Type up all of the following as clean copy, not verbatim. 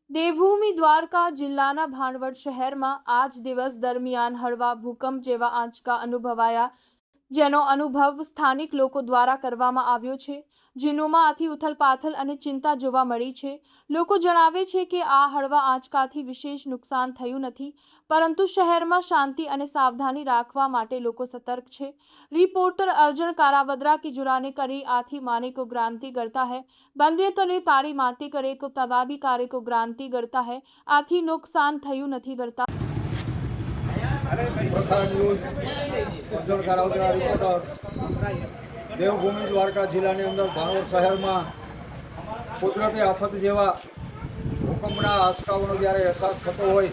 દેવભૂમિ દ્વારકા જિલ્લાના ભાણવડ શહેરમાં આજ દિવસ દરમિયાન હળવા ભૂકંપ જેવા આંચકા અનુભવાયા, જેનો અનુભવ સ્થાનિક લોકો દ્વારા કરવામાં આવ્યો છે, જેનોમાં આથી ઉથલપાથલ અને ચિંતા જોવા મળી છે। લોકો જણાવે છે કે આ હળવા આંચકાથી વિશેષ નુકસાન થયું નથી, પરંતુ શહેરમાં શાંતિ અને સાવધાની રાખવા માટે લોકો સતર્ક છે। रिपोर्टर अर्जुन कारावद्रा की जुराने करी आथी माने को ग्रांति करता है, बंदे तले पारी माते करे को तवाबी कार्य को ग्रांति करता है, आथी नुकसान थयु नहीं करता। देवभूमि द्वारका जिला अंदर भाणवड शहर में कुदरती आफत जेवा भूकंपना आंचकाओनो ज्यारे अहसास थतो होय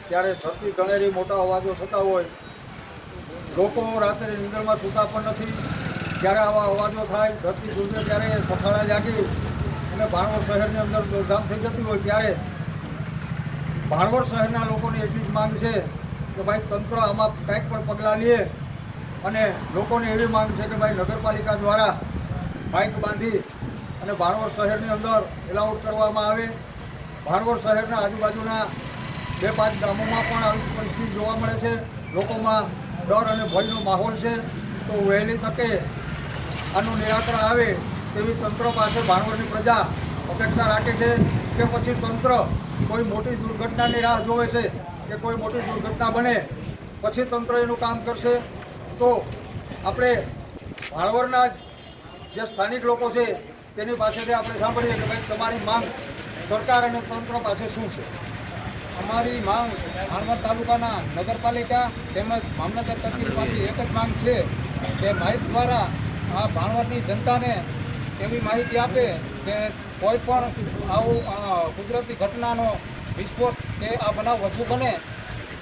त्यारे धरती गणेरी मोटा अवाजो थता होय, लोको रात्रे निंदर में सूता पण नथी। ज्यारे आवा अवाजो थाय धरती झूलवे त्यारे सफाळा जागी अने भाणवड शहरनी अंदर दौड़धाम थई जती होय त्यारे भाणवड शहरना लोकोनी एटली ज मांग छे कि भाई तंत्र आमां कंईक पण पगलां ले અને લોકોને એવી માંગ છે કે ભાઈ નગરપાલિકા દ્વારા બાઇક બાંધી અને ભાણવડ શહેરની અંદર એલાઉટ કરવામાં આવે। ભાણવડ શહેરના આજુબાજુના 2-5 ગામોમાં પણ આવી પરિસ્થિતિ જોવા મળે છે, લોકોમાં ડર અને ભયનો માહોલ છે। તો વહેલી તકે આનું નિરાકરણ આવે તેવી તંત્ર પાસે ભાણવડની પ્રજા અપેક્ષા રાખે છે કે પછી તંત્ર કોઈ મોટી દુર્ઘટનાની રાહ જોવે છે કે કોઈ મોટી દુર્ઘટના બને પછી તંત્ર એનું કામ કરશે। तो આપણે ભાણવડના જે સ્થાનિક લોકો છે તેની પાસેથી આપણે સાંભળીએ કે ભાઈ તમારી માંગ સરકાર અને તંત્ર પાસે શું છે। અમારી માંગ ભાણવડ તાલુકાના નગરપાલિકા તેમજ મામલતદાર કચેરીમાંથી એક જ માંગ છે કે માહિતી દ્વારા આ ભાણવડની જનતાને એવી માહિતી આપે કે કોઈ પણ આવું કુદરતી ઘટનાનો વિસ્ફોટ કે આ બનાવ વધુ બને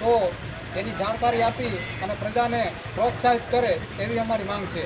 તો તેની જાણકારી આપી અને પ્રજાને પ્રોત્સાહિત કરે એવી અમારી માંગ છે।